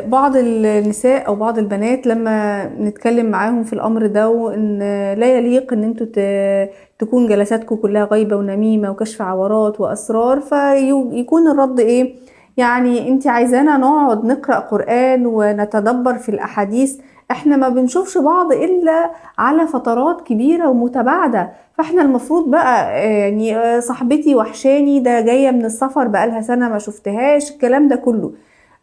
بعض النساء او بعض البنات لما نتكلم معاهم في الامر ده، وان لا يليق ان انتوا تكون جلساتكم كلها غيبة ونميمة وكشف عورات واسرار، فيكون الرد ايه؟ يعني انت عايزانا نقعد نقرأ قرآن ونتدبر في الاحاديث؟ احنا ما بنشوفش بعض الا على فترات كبيرة ومتباعدة، فاحنا المفروض بقى يعني صاحبتي وحشاني، ده جاية من السفر بقالها سنة ما شفتهاش، الكلام ده كله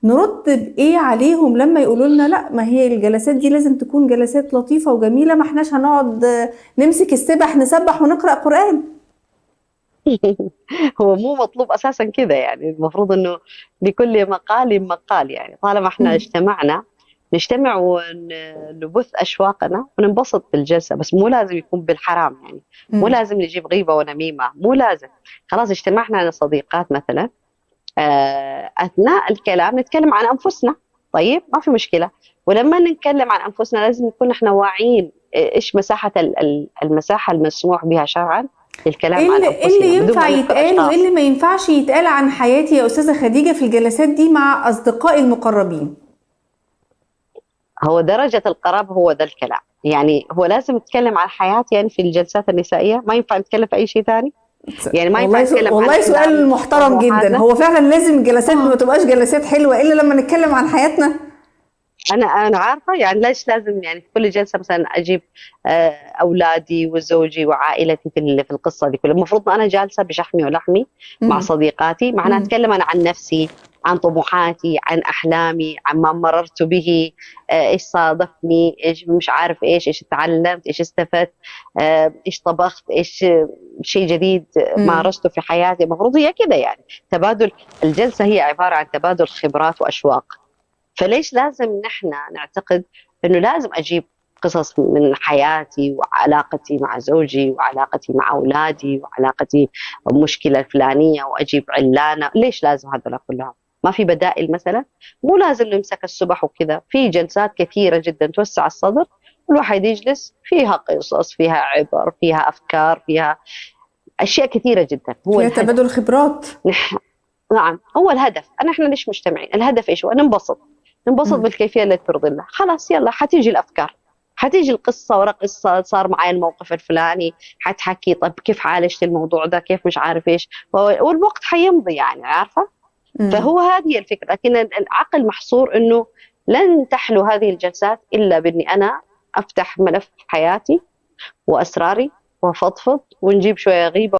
نرد بإيه عليهم لما يقولوا لنا لا، ما هي الجلسات دي لازم تكون جلسات لطيفة وجميلة، ما احناش هنقعد نمسك السبح نسبح ونقرأ قرآن. هو مو مطلوب اساسا كذا، يعني المفروض انه لكل مقال مقال. يعني طالما احنا مم. اجتمعنا نجتمع ونبث اشواقنا وننبسط بالجلسه، بس مو لازم يكون بالحرام. يعني مو مم. لازم نجيب غيبه ونميمه، مو لازم. خلاص اجتمعنا انا صديقات مثلا، اثناء الكلام نتكلم عن انفسنا، طيب ما في مشكله. ولما نتكلم عن انفسنا لازم نكون احنا واعيين ايش مساحه المساحه المسموح بها شرعا للكلام عن إيه اللي انفسنا بدون ينفع ما نذكر يتقال وايه اللي اشخاص. ما ينفعش يتقال عن حياتي يا أستاذة خديجة في الجلسات دي مع أصدقائي المقربين؟ هو درجه القرابه هو ذا الكلام. يعني هو لازم نتكلم عن حياتي، يعني في الجلسات النسائيه ما ينفع نتكلم في اي شيء ثاني. يعني ما ينفع نتكلم عن والله سؤال احلامنا محترم جدا. وطموحاتنا. هو فعلا لازم الجلسات ما اه، تبقاش جلسات حلوة إلا لما نتكلم عن حياتنا؟ انا عارفه. يعني ليش لازم يعني في كل جلسه مثلا اجيب اولادي وزوجي وعائلتي في القصه دي كلها؟ المفروض انا جالسه بشحمي ولحمي مع مم. صديقاتي، معناها مم. اتكلم انا عن نفسي، عن طموحاتي، عن احلامي، عن ما مررت به، ايش صادفني، ايش مش عارف ايش تعلمت، ايش استفدت، ايش طبخت، ايش شيء جديد مم. مارسته في حياتي. المفروض هي كده يعني تبادل. الجلسه هي عباره عن تبادل خبرات واشواق. فليش لازم نحن نعتقد انه لازم اجيب قصص من حياتي وعلاقتي مع زوجي وعلاقتي مع اولادي وعلاقتي بمشكله الفلانيه واجيب علانه؟ ليش لازم هذول كلهم؟ ما في بدائل مثلا؟ مو لازم نمسك السبح وكذا، في جلسات كثيره جدا توسع الصدر، الواحد يجلس فيها قصص، فيها عبر، فيها افكار، فيها اشياء كثيره جدا. هو فيها الهدف. تبادل خبرات. نعم، هو الهدف. احنا ليش مجتمعين؟ الهدف ايش هو؟ ننبسط. ننبسط مم. بالكيفيه اللي ترضي الله. خلاص يلا، حتيجي الافكار، حتيجي القصه ورا قصه، صار معي الموقف الفلاني، حتحكي طب كيف عالجت الموضوع ده، كيف مش عارف ايش، والوقت حيمضي يعني، عارفه. مم. فهو هذه الفكره. لكن العقل محصور انه لن تحلو هذه الجلسات الا باني انا افتح ملف حياتي واسراري وافضفض ونجيب شويه غيبه